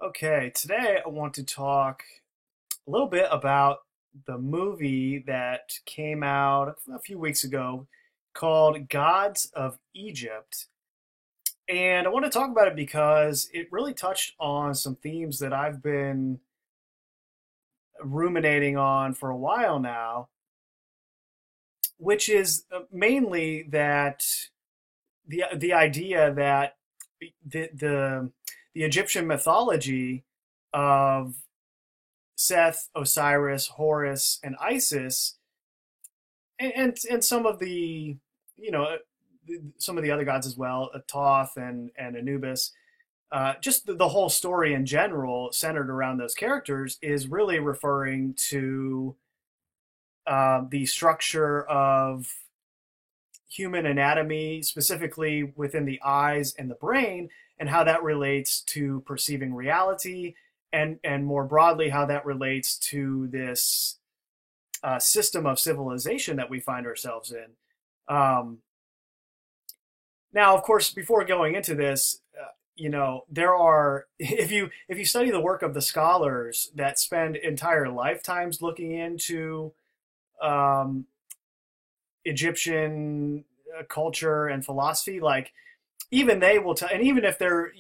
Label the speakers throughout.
Speaker 1: Okay, today I want to talk a little bit about the movie that came out a few weeks ago called Gods of Egypt. And I want to talk about it because it really touched on some themes that I've been ruminating on for a while now, which is mainly that the idea that the the, the Egyptian mythology of Seth, Osiris, Horus, and Isis, and some of the you know some of the other gods as well, Thoth and Anubis. Just the whole story in general, centered around those characters, is really referring to the structure of human anatomy, specifically within the eyes and the brain, and how that relates to perceiving reality, and more broadly, how that relates to this system of civilization that we find ourselves in. Now, of course, before going into this, there are if you study the work of the scholars that spend entire lifetimes looking into um, Egyptian culture and philosophy, like even they will tell, and even if they're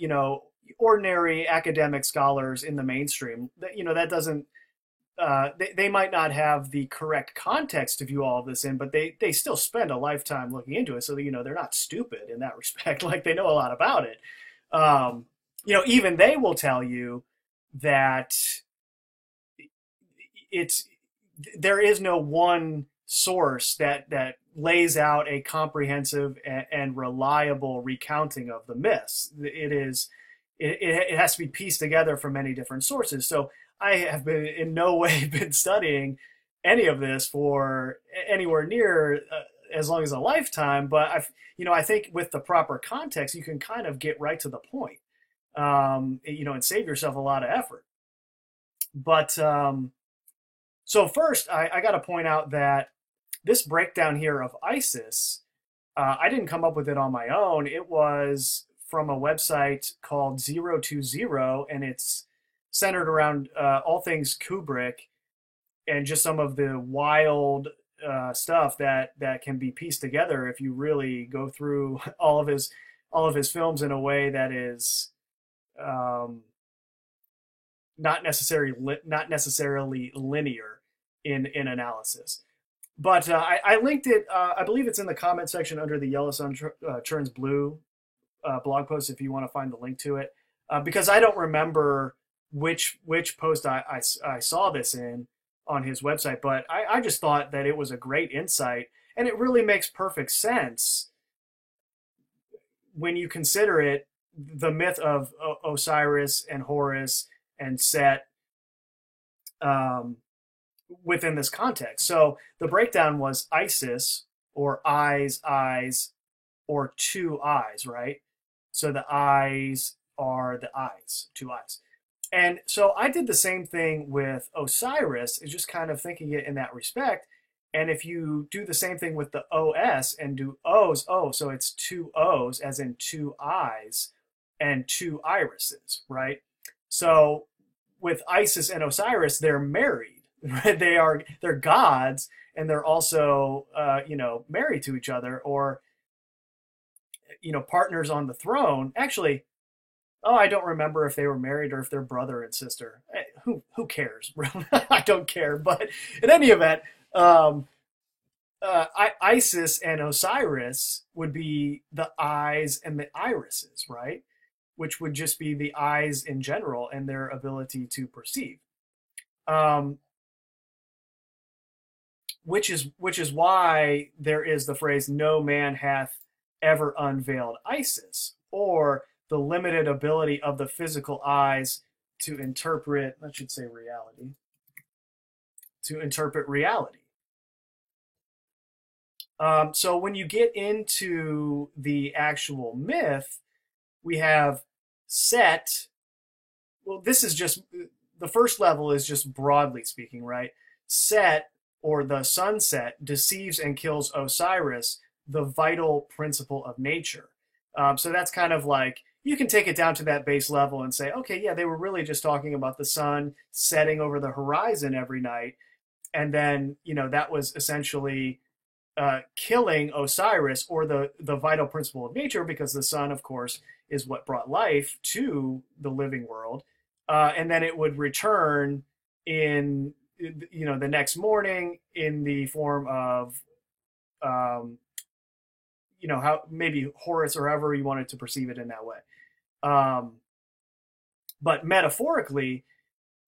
Speaker 1: ordinary academic scholars in the mainstream, that doesn't they might not have the correct context to view all of this in, but they still spend a lifetime looking into it. So that, they're not stupid in that respect. Like they know a lot about it. Um, even they will tell you that it's there is no one source that lays out a comprehensive and reliable recounting of the myths. It has to be pieced together from many different sources. So I have been in no way been studying any of this for anywhere near as long as a lifetime. But I think with the proper context, you can kind of get right to the point, and save yourself a lot of effort. But so first, I got to point out that this breakdown here of Isis, I didn't come up with it on my own. It was from a website called 020, and it's centered around all things Kubrick and just some of the wild stuff that can be pieced together if you really go through all of his films in a way that is um, not necessarily linear in analysis. But I linked it. I believe it's in the comment section under the Yellow Sun Turns Blue blog post if you want to find the link to it. Because I don't remember which post I saw this in on his website, but I just thought that it was a great insight, and it really makes perfect sense when you consider it, the myth of Osiris and Horus and Set, um, within this context. So the breakdown was Isis, or eyes, or two eyes, right? So the eyes are the eyes, two eyes. And so I did the same thing with Osiris, is just kind of thinking it in that respect. And if you do the same thing with the OS and do O's, so it's two O's, as in two eyes and two irises, right? So with Isis and Osiris, they're married. Right? They're gods, and they're also married to each other, or partners on the throne. Actually, I don't remember if they were married or if they're brother and sister. Who cares? I don't care. But in any event, Isis and Osiris would be the eyes and the irises, right? Which would just be the eyes in general and their ability to perceive. Um, which is why there is the phrase "no man hath ever unveiled Isis," or the limited ability of the physical eyes to interpret, I should say reality, to interpret reality. So when you get into the actual myth, we have Set. Well, this is just the first level is just broadly speaking, right? Set, or the sunset, deceives and kills Osiris, the vital principle of nature. So that's kind of like you can take it down to that base level and say, okay, yeah, they were really just talking about the sun setting over the horizon every night. And then, that was essentially killing Osiris, or the vital principle of nature, because the sun, of course, is what brought life to the living world. And then it would return in, the next morning in the form of, um, how maybe Horus, or however you wanted to perceive it in that way. Um, but metaphorically,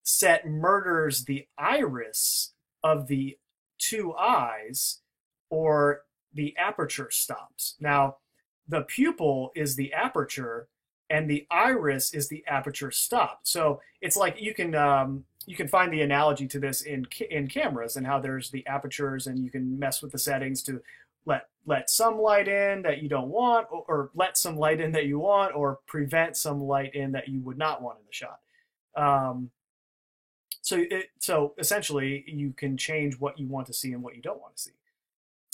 Speaker 1: Set murders the iris of the two eyes, or the aperture stops. Now, the pupil is the aperture, and the iris is the aperture stop. So it's like you can find the analogy to this in cameras, and how there's the apertures, and you can mess with the settings to let some light in that you don't want, or let some light in that you want, or prevent some light in that you would not want in the shot. Um, so essentially, you can change what you want to see and what you don't want to see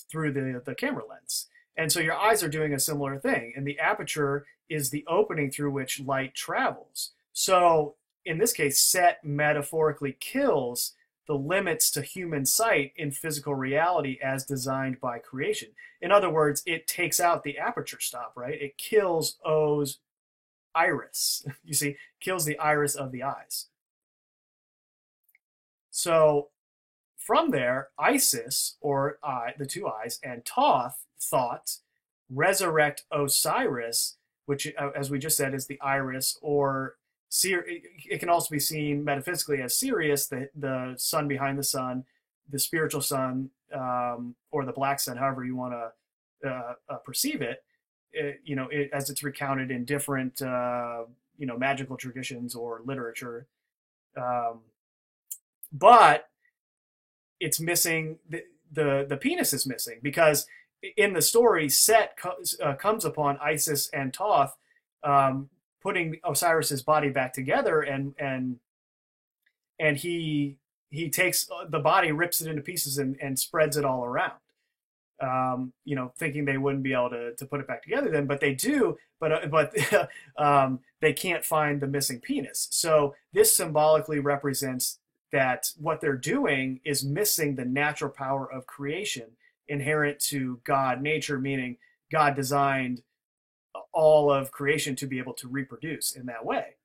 Speaker 1: through the camera lens. And so your eyes are doing a similar thing, and the aperture is the opening through which light travels. So in this case, Set metaphorically kills the limits to human sight in physical reality as designed by creation. In other words, it takes out the aperture stop, right? It kills O's iris. You see, kills the iris of the eyes. So from there, Isis, or the two eyes, and Thoth, thought, resurrect Osiris, which, as we just said, is the iris, or it can also be seen metaphysically as Sirius, the sun behind the sun, the spiritual sun, or the black sun, however you want to perceive it. As it's recounted in different, magical traditions or literature. But it's missing, the penis is missing, because in the story, Set comes upon Isis and Thoth putting Osiris's body back together, and he takes the body, rips it into pieces, and spreads it all around. Thinking they wouldn't be able to put it back together then, but they do. But they can't find the missing penis. So this symbolically represents that what they're doing is missing the natural power of creation inherent to God nature, meaning God designed all of creation to be able to reproduce in that way.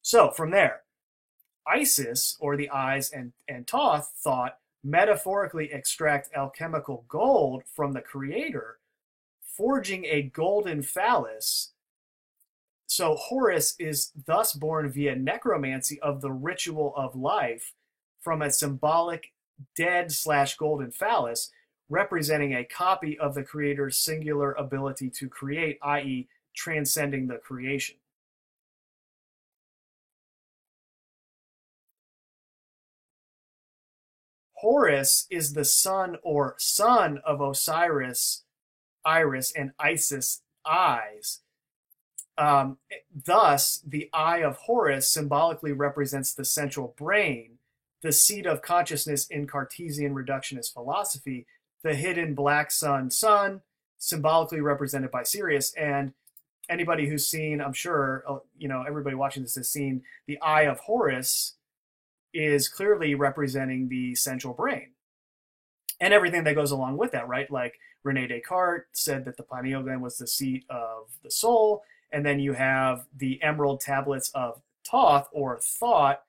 Speaker 1: So from there, Isis, or the eyes, and Thoth thought, metaphorically extract alchemical gold from the creator, forging a golden phallus. So Horus is thus born via necromancy of the ritual of life from a symbolic dead/golden phallus, representing a copy of the creator's singular ability to create, i.e., transcending the creation. Horus is the son of Osiris, Iris, and Isis, eyes. Thus, the eye of Horus symbolically represents the central brain, the seat of consciousness in Cartesian reductionist philosophy, the hidden black sun, symbolically represented by Sirius. And anybody who's seen, I'm sure, everybody watching this has seen the eye of Horus is clearly representing the central brain and everything that goes along with that, right? Like Rene Descartes said that the pineal gland was the seat of the soul. And then you have the emerald tablets of Thoth, or thought,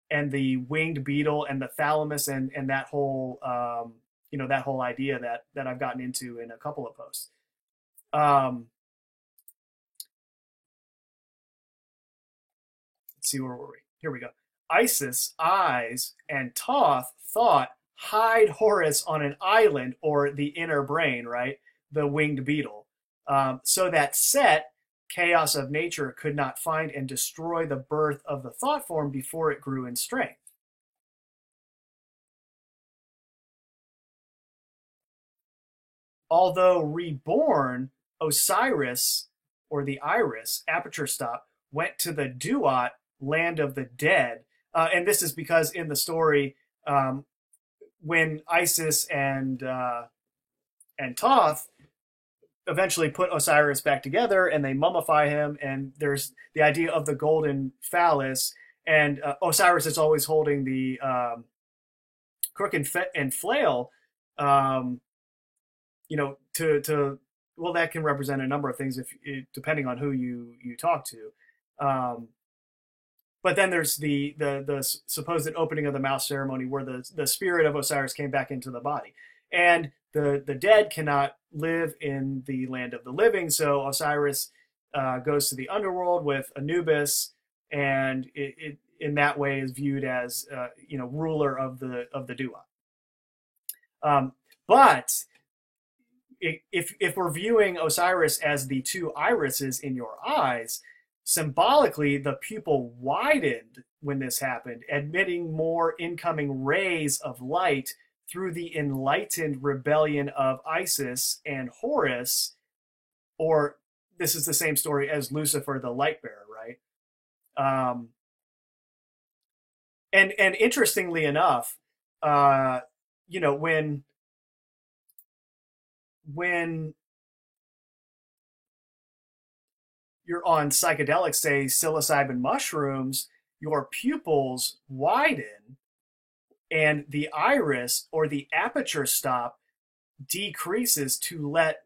Speaker 1: and the winged beetle, and the thalamus, and that whole that whole idea that I've gotten into in a couple of posts. Let's see, where were we? Here we go. Isis, eyes, and Thoth, thought, hide Horus on an island, or the inner brain, right? The winged beetle, so that Set, chaos of nature, could not find and destroy the birth of the thought form before it grew in strength. Although reborn, Osiris, or the iris, aperture stop, went to the Duat, land of the dead. And this is because in the story, when Isis and Thoth eventually put Osiris back together, and they mummify him. And there's the idea of the golden phallus, and Osiris is always holding the crook and flail. Um, to well, that can represent a number of things depending on who you talk to. Um, but then there's the supposed opening of the mouth ceremony where the spirit of Osiris came back into the body, and the dead cannot live in the land of the living. So Osiris goes to the underworld with Anubis, and it in that way is viewed as ruler of the Duat. But if we're viewing Osiris as the two irises in your eyes, symbolically the pupil widened when this happened, admitting more incoming rays of light through the enlightened rebellion of Isis and Horus, or this is the same story as Lucifer, the light bearer, right? And interestingly enough, when you're on psychedelics, say psilocybin mushrooms, your pupils widen and the iris or the aperture stop decreases to let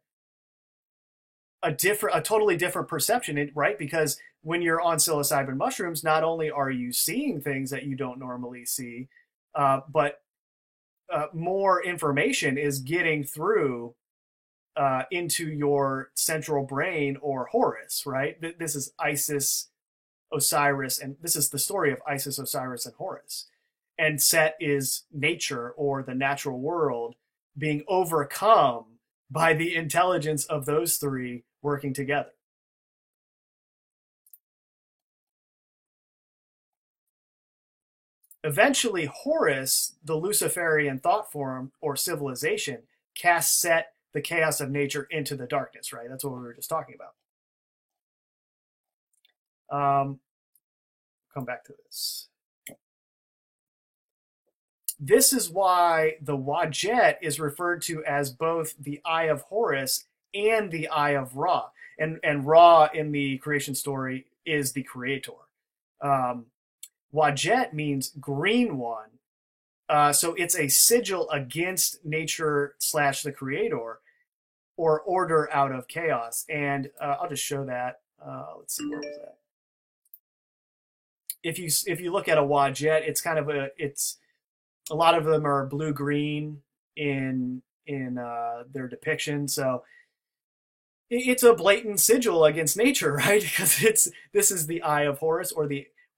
Speaker 1: a totally different perception in, right? Because when you're on psilocybin mushrooms, not only are you seeing things that you don't normally see, but more information is getting through into your central brain or Horus, right? This is Isis, Osiris, and this is the story of Isis, Osiris, and Horus. And Set is nature or the natural world being overcome by the intelligence of those three working together. Eventually, Horus, the Luciferian thought form or civilization, casts Set, the chaos of nature, into the darkness, right? That's what we were just talking about. Come back to this. This is why the Wadjet is referred to as both the Eye of Horus and the Eye of Ra. And Ra in the creation story is the creator. Wadjet means green one. So it's a sigil against nature / the creator, or order out of chaos. And I'll just show that. Let's see, where was that? If you look at a Wadjet, it's kind of a lot of them are blue green in their depiction. So it's a blatant sigil against nature, right? Because this is the Eye of Horus,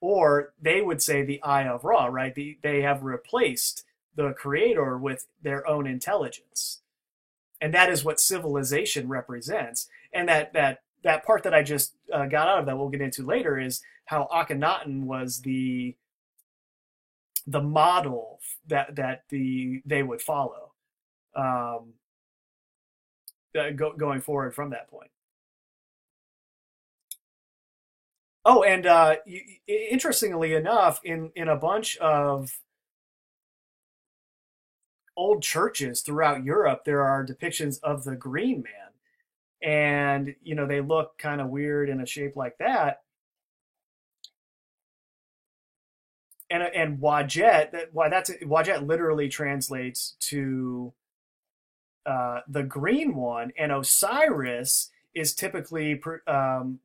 Speaker 1: or they would say the Eye of Ra, right? They have replaced the creator with their own intelligence. And that is what civilization represents. And that part that I just got out of that we'll get into later is how Akhenaten was the model that they would follow going forward from that point. Oh, and interestingly enough, in a bunch of old churches throughout Europe, there are depictions of the Green Man, and they look kind of weird in a shape like that. And Wadjet, Wadjet literally translates to the green one, and Osiris is typically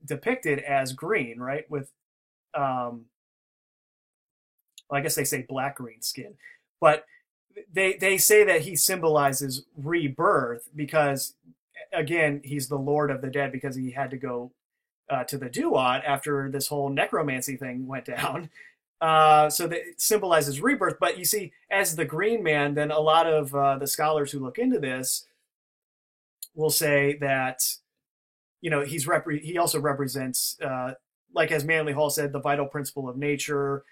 Speaker 1: depicted as green, right? With, well, I guess they say black-green skin, but they say that he symbolizes rebirth because, again, he's the Lord of the Dead because he had to go to the Duat after this whole necromancy thing went down. So that symbolizes rebirth. But you see, as the Green Man, then a lot of the scholars who look into this will say that he also represents, like as Manly Hall said, the vital principle of nature,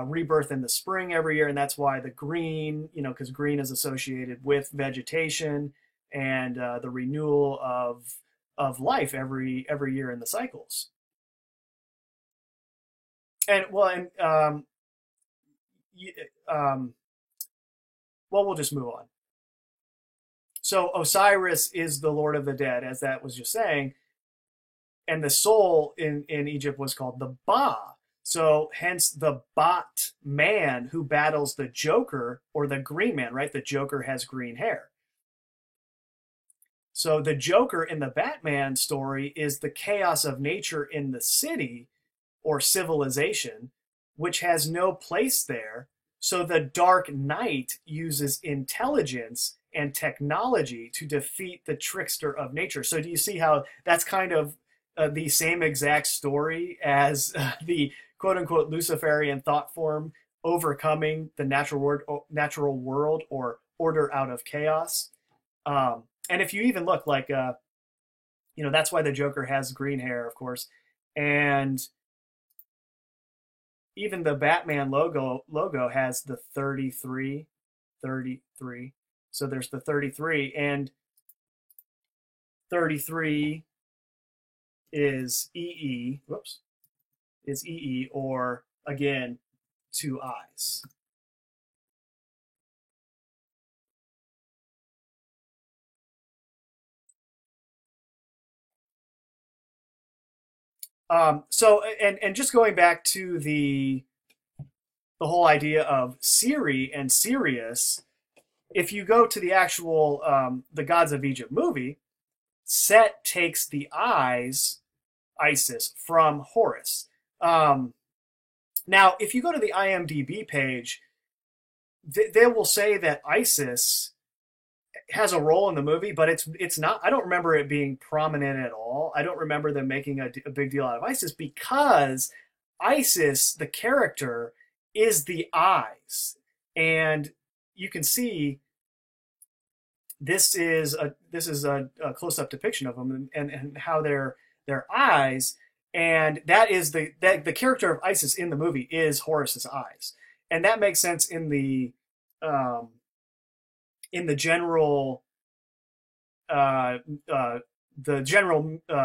Speaker 1: rebirth in the spring every year, and that's why the green, because green is associated with vegetation and the renewal of life every year in the cycles. And well, we'll just move on. So Osiris is the Lord of the Dead, as that was just saying, and the soul in Egypt was called the Ba. So hence the Bat man who battles the Joker or the Green Man, right? The Joker has green hair. So the Joker in the Batman story is the chaos of nature in the city or civilization, which has no place there. So the Dark Knight uses intelligence and technology to defeat the trickster of nature. So do you see how that's kind of the same exact story as the quote unquote Luciferian thought form overcoming the natural world or order out of chaos? And if you even look like, that's why the Joker has green hair, of course. And even the Batman logo has the 33. So there's the 33, and 33 is EE, is EE, or again, two eyes. So and just going back to the whole idea of Siri and Sirius, if you go to the actual the Gods of Egypt movie, Set takes the eyes, Isis, from Horus. Now, if you go to the IMDb page, they will say that Isis has a role in the movie, but it's not. I don't remember it being prominent at all. I don't remember them making a big deal out of Isis, because Isis, the character, is the eyes, and you can see this is a close-up depiction of them and how their eyes, and that is the character of Isis in the movie is Horus's eyes, and that makes sense in the general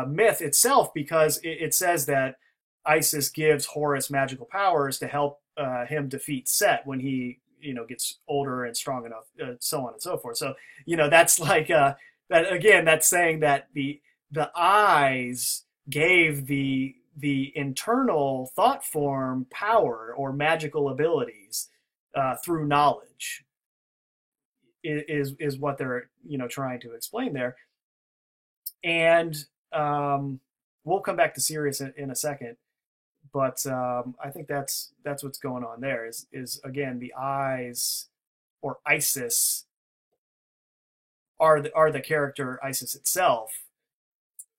Speaker 1: myth itself, because it says that Isis gives Horus magical powers to help him defeat Set when he gets older and strong enough, so on and so forth. So that's like that again. That's saying that the eyes gave the internal thought form power or magical abilities through knowledge. Is what they're trying to explain there, and we'll come back to Sirius in a second, but I think that's what's going on there. Is again, the eyes or Isis are the character Isis itself,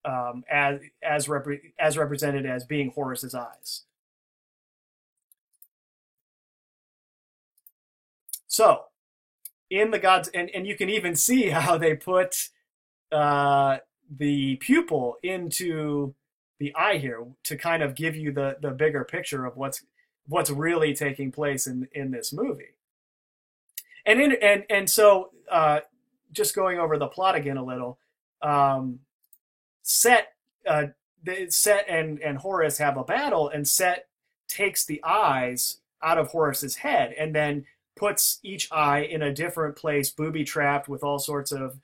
Speaker 1: as represented as being Horus's eyes. So in the gods, and you can even see how they put the pupil into the eye here to kind of give you the bigger picture of what's really taking place in this movie. And so just going over the plot again a little, Set and Horus have a battle, and Set takes the eyes out of Horus's head and then puts each eye in a different place, booby trapped with all sorts of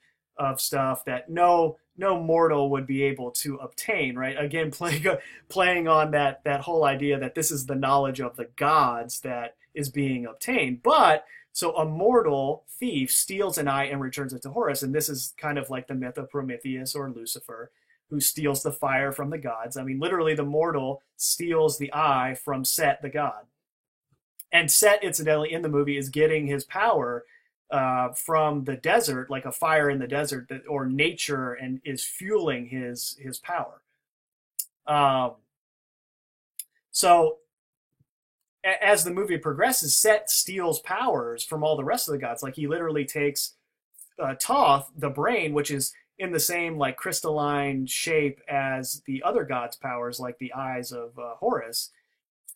Speaker 1: stuff that no mortal would be able to obtain, right? Again, playing on that whole idea that this is the knowledge of the gods that is being obtained. But so a mortal thief steals an eye and returns it to Horus, and this is kind of like the myth of Prometheus or Lucifer, who steals the fire from the gods. I mean, literally, the mortal steals the eye from Set, the god. And Set, incidentally, in the movie is getting his power from the desert, like a fire in the desert, or nature, and is fueling his power. So as the movie progresses, Set steals powers from all the rest of the gods. Like he literally takes Thoth, the brain, which is in the same like crystalline shape as the other gods' powers, like the eyes of Horus,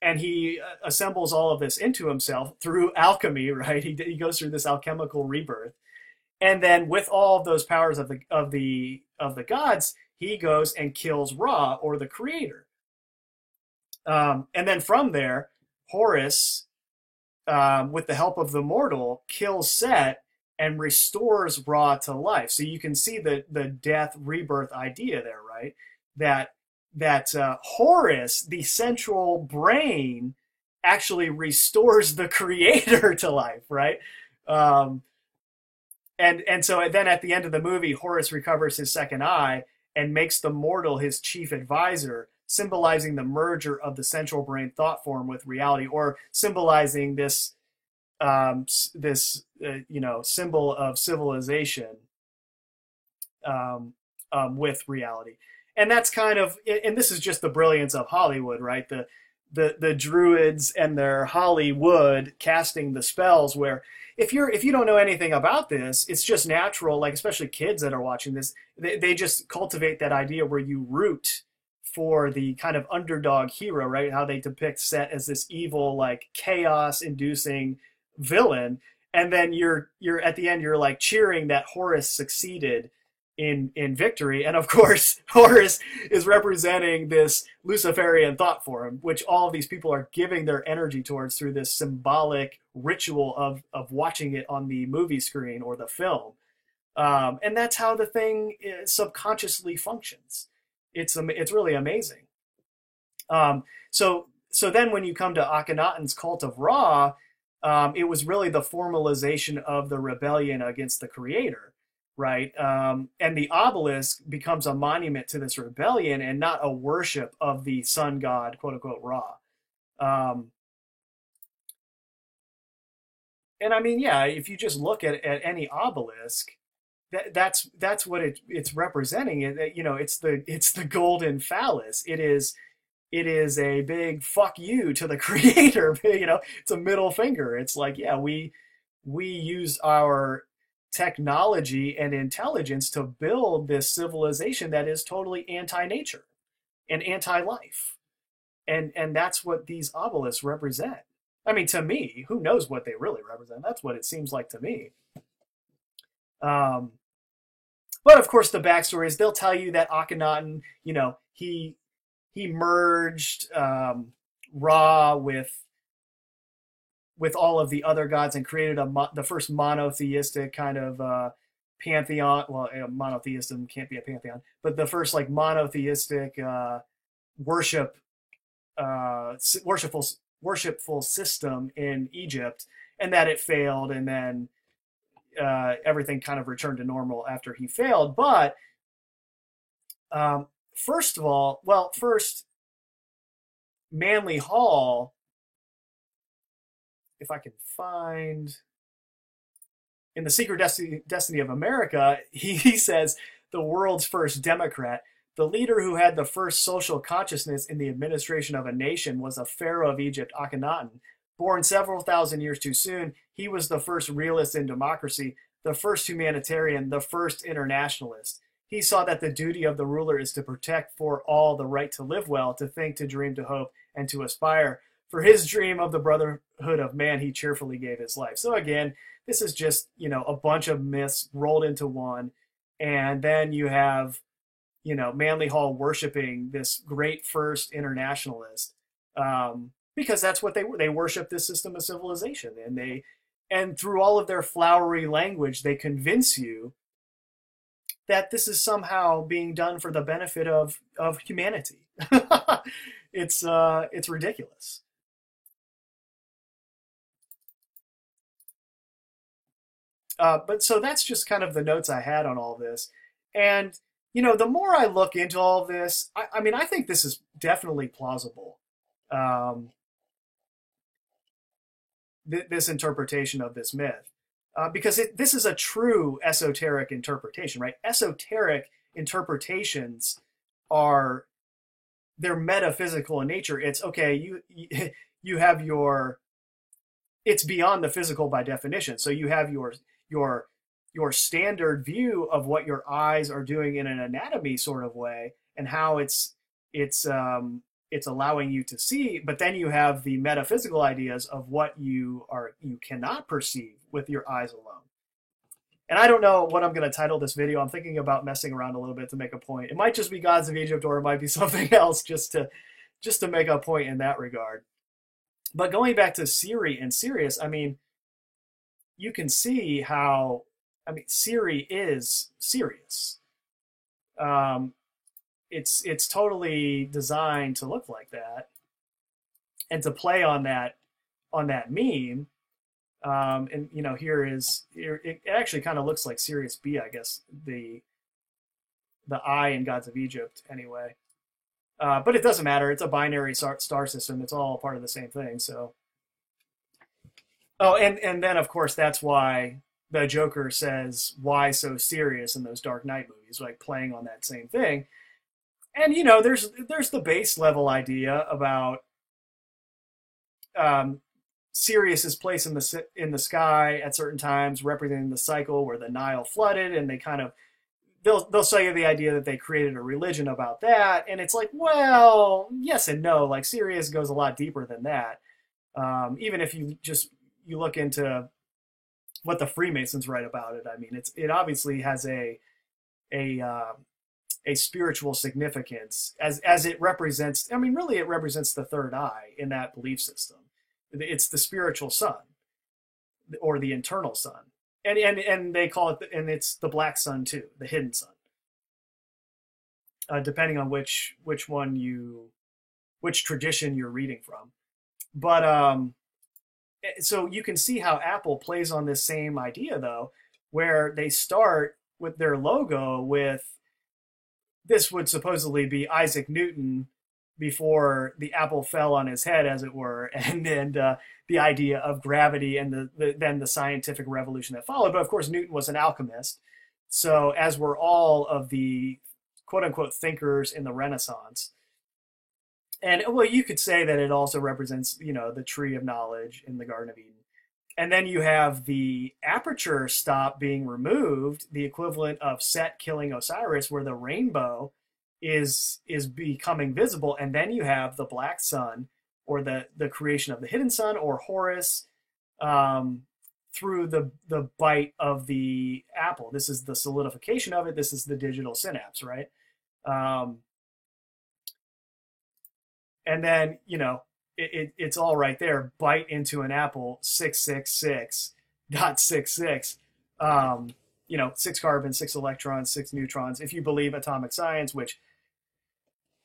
Speaker 1: and he assembles all of this into himself through alchemy, right? He goes through this alchemical rebirth, and then with all of those powers of the gods, he goes and kills Ra, or the creator. And then from there, Horus, with the help of the mortal, kills Set and restores Ra to life. So you can see the death rebirth idea there, right? That Horus, the central brain, actually restores the creator to life, right? Um, and so then at the end of the movie, Horus recovers his second eye and makes the mortal his chief advisor, symbolizing the merger of the central brain thought form with reality, or symbolizing this symbol of civilization with reality. And that's kind of, and this is just the brilliance of Hollywood, right? The druids and their Hollywood casting the spells, where if you don't know anything about this, it's just natural, like especially kids that are watching this, they just cultivate that idea where you root for the kind of underdog hero, right? How they depict Set as this evil, like chaos inducing villain, and then you're at the end, you're like cheering that Horus succeeded in victory. And of course, Horus is representing this Luciferian thought form, which all of these people are giving their energy towards through this symbolic ritual of watching it on the movie screen or the film. And that's how the thing subconsciously functions. It's really amazing. So then when you come to Akhenaten's cult of Ra, it was really the formalization of the rebellion against the creator, right? And the obelisk becomes a monument to this rebellion and not a worship of the sun god, quote unquote, Ra. And I mean, yeah, if you just look at any obelisk, that's what it's representing. It's the golden phallus. It is a big fuck you to the creator. It's a middle finger. It's like, yeah, we use our technology and intelligence to build this civilization that is totally anti-nature and anti-life. And that's what these obelisks represent. I mean, to me, who knows what they really represent? That's what it seems like to me. Um, but of course, the backstory is they'll tell you that Akhenaten, he merged Ra with all of the other gods and created the first monotheistic kind of pantheon. Well, monotheism can't be a pantheon, but the first like monotheistic worship worshipful system in Egypt, and that it failed, and then everything kind of returned to normal after he failed. But first, Manly Hall, if I can find in The Secret Destiny of America, he says the world's first Democrat, the leader who had the first social consciousness in the administration of a nation, was a pharaoh of Egypt, Akhenaten. Born several thousand years too soon, he was the first realist in democracy, the first humanitarian, the first internationalist. He saw that the duty of the ruler is to protect for all the right to live well, to think, to dream, to hope, and to aspire. For his dream of the brotherhood of man, he cheerfully gave his life. So again, this is just, a bunch of myths rolled into one. And then you have, Manly Hall worshiping this great first internationalist, because that's what they worship, this system of civilization. And through all of their flowery language, they convince you that this is somehow being done for the benefit of humanity. It's ridiculous. But so that's just kind of the notes I had on all this. And, the more I look into all of this, I mean, I think this is definitely plausible. Um, this interpretation of this myth. Because this is a true esoteric interpretation, right? Esoteric interpretations they're metaphysical in nature. It's okay, you have it's beyond the physical by definition. So you have your standard view of what your eyes are doing in an anatomy sort of way, and how it's allowing you to see. But then you have the metaphysical ideas of what you cannot perceive with your eyes alone. And I don't know what I'm going to title this video. I'm thinking about messing around a little bit to make a point. It might just be Gods of Egypt, or it might be something else, just to make a point in that regard. But going back to Siri and Sirius, I mean, you can see how I mean, Siri is Sirius. Um, it's totally designed to look like that and to play on that meme. And you know, here it actually kind of looks like Sirius B, I guess the I in Gods of Egypt anyway. But it doesn't matter. It's a binary star system. It's all part of the same thing. So, oh, and then of course that's why the Joker says, "Why so serious?" in those Dark Knight movies, like playing on that same thing. And you know, there's the base level idea about um, Sirius's place in the sky at certain times, representing the cycle where the Nile flooded, and they kind of they'll sell you the idea that they created a religion about that, and it's like, well, yes and no. Like Sirius goes a lot deeper than that. Even if you look into what the Freemasons write about it, I mean, it obviously has a a spiritual significance as it represents. I mean, really, it represents the third eye in that belief system. It's the spiritual sun or the internal sun, and they call it, and it's the black sun too, the hidden sun, depending on which tradition you're reading from. But so you can see how Apple plays on this same idea though, where they start with their logo with this would supposedly be Isaac Newton before the apple fell on his head, as it were, and then the idea of gravity and then the scientific revolution that followed. But of course, Newton was an alchemist. So as were all of the quote unquote thinkers in the Renaissance. And well, you could say that it also represents, you know, the tree of knowledge in the Garden of Eden. And then you have the aperture stop being removed, the equivalent of Set killing Osiris, where the rainbow is becoming visible, and then you have the black sun, or the creation of the hidden sun, or Horus, through the bite of the apple. This is the solidification of it. This is the digital synapse, right? And then, you know, it's all right there. Bite into an apple, 666.66. You know, 6 carbons, 6 electrons, 6 neutrons. If you believe atomic science, which,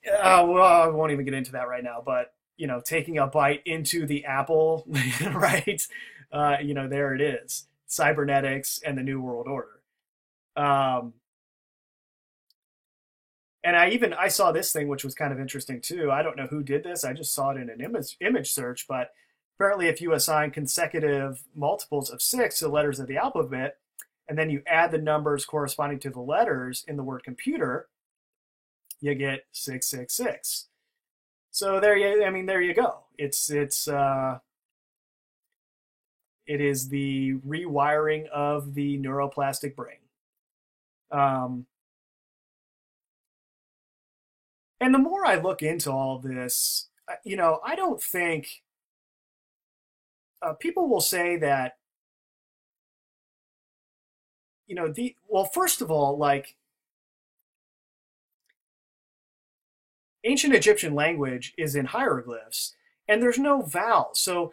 Speaker 1: well, I won't even get into that right now, but, you know, taking a bite into the apple, right? You know, there it is. Cybernetics and the New World Order. Um, and I saw this thing, which was kind of interesting too. I don't know who did this. I just saw it in an image search, but apparently if you assign consecutive multiples of 6 to the letters of the alphabet, and then you add the numbers corresponding to the letters in the word computer, you get 666. So there you go. It is the rewiring of the neuroplastic brain. And the more I look into all this, you know, I don't think people will say that, you know, well, first of all, like ancient Egyptian language is in hieroglyphs and there's no vowels. So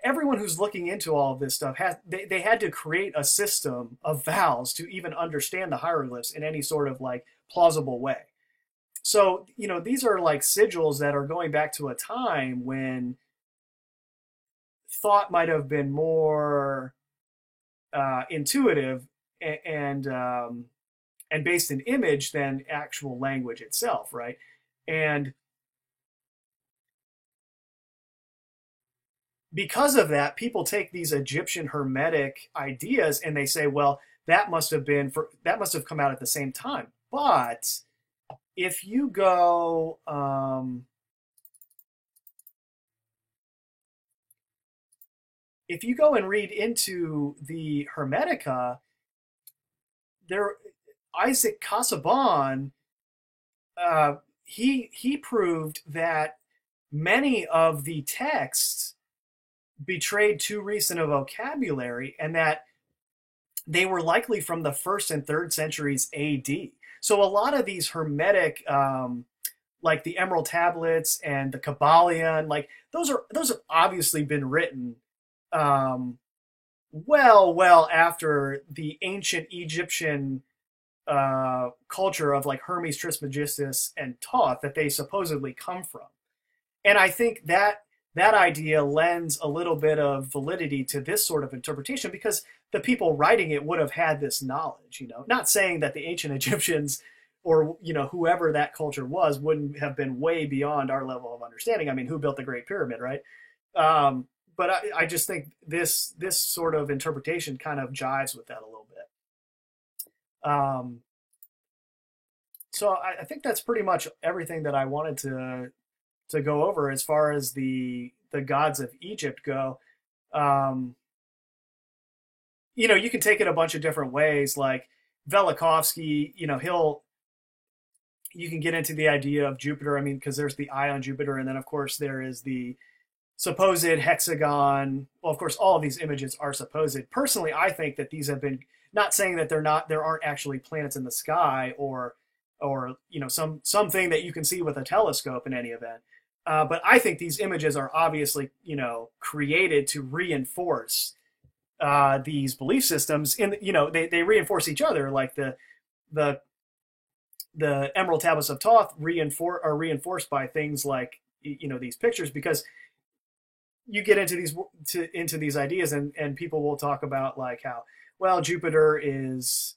Speaker 1: everyone who's looking into all of this stuff they had to create a system of vowels to even understand the hieroglyphs in any sort of like plausible way. So, you know, these are like sigils that are going back to a time when thought might have been more intuitive and based in image than actual language itself, right? And because of that, people take these Egyptian Hermetic ideas and they say, well, that must have come out at the same time. But if you go and read into the Hermetica, Isaac Casaubon, he proved that many of the texts betrayed too recent a vocabulary and that they were likely from the 1st and 3rd centuries AD. So a lot of these Hermetic, like the Emerald Tablets and the Kabbalion, like those have obviously been written well after the ancient Egyptian culture of like Hermes Trismegistus and Thoth that they supposedly come from. And I think that that idea lends a little bit of validity to this sort of interpretation because the people writing it would have had this knowledge, you know. Not saying that the ancient Egyptians or you know whoever that culture was wouldn't have been way beyond our level of understanding. I mean, who built the Great Pyramid, right? But I just think this sort of interpretation kind of jives with that a little bit. Um, so I think that's pretty much everything that I wanted to go over as far as the gods of Egypt go. Um, you know, you can take it a bunch of different ways. Like Velikovsky, you know, he'll you can get into the idea of Jupiter. I mean, because there's the eye on Jupiter, and then of course there is the supposed hexagon. Well, of course, all of these images are supposed. Personally, I think that these have been not saying that there aren't actually planets in the sky or you know something that you can see with a telescope in any event. But I think these images are obviously you know created to reinforce these belief systems. In you know they reinforce each other like the the Emerald Tablets of Thoth are reinforced by things like you know these pictures because you get into into these ideas and people will talk about like how well Jupiter is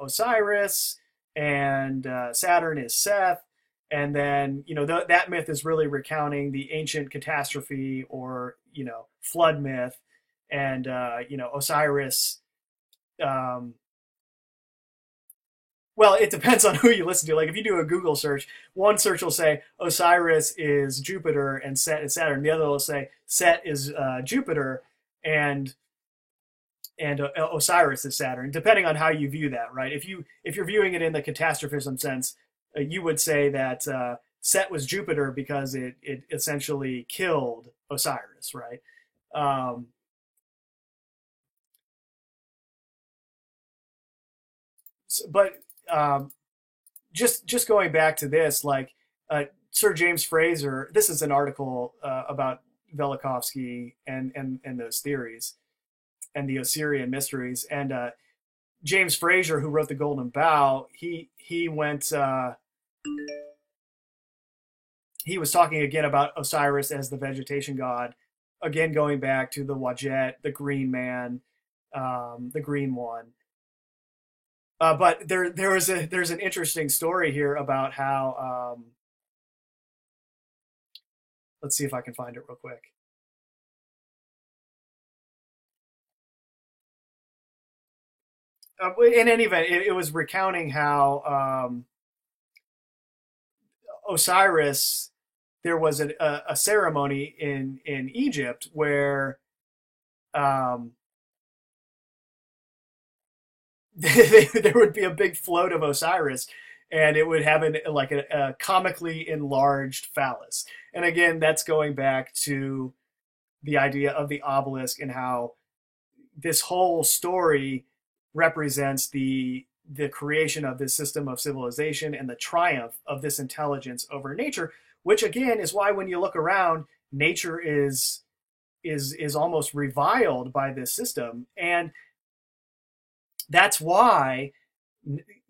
Speaker 1: Osiris and Saturn is Seth, and then you know that myth is really recounting the ancient catastrophe or you know flood myth, and you know Osiris. Um, well, it depends on who you listen to. Like if you do a Google search, one search will say Osiris is Jupiter and Set is Saturn. The other will say Set is Jupiter and Osiris is Saturn, depending on how you view that, right? If you're viewing it in the catastrophism sense, you would say that Set was Jupiter because it essentially killed Osiris, right? Um, but um, just going back to this, like Sir James Fraser, this is an article about Velikovsky and those theories and the Osirian mysteries, and James Fraser, who wrote the Golden Bough, he was talking again about Osiris as the vegetation god, again going back to the Wadjet, the Green Man, the Green One. But there's an interesting story here about how let's see if I can find it real quick. In any event, it was recounting how Osiris, there was a ceremony in Egypt where um, there would be a big float of Osiris, and it would have like a comically enlarged phallus. And again, that's going back to the idea of the obelisk and how this whole story represents the creation of this system of civilization and the triumph of this intelligence over nature, which again is why when you look around, nature is almost reviled by this system. And that's why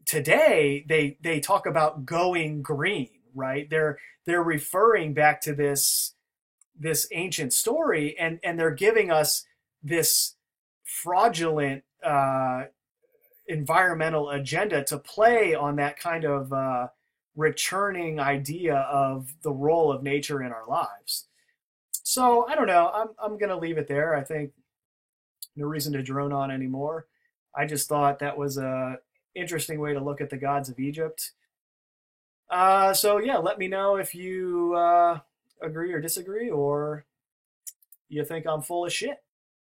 Speaker 1: today they talk about going green, right? They're referring back to this ancient story, and they're giving us this fraudulent environmental agenda to play on that kind of returning idea of the role of nature in our lives. So I don't know. I'm gonna leave it there. I think no reason to drone on anymore. I just thought that was a interesting way to look at the gods of Egypt. So yeah, let me know if you agree or disagree, or you think I'm full of shit.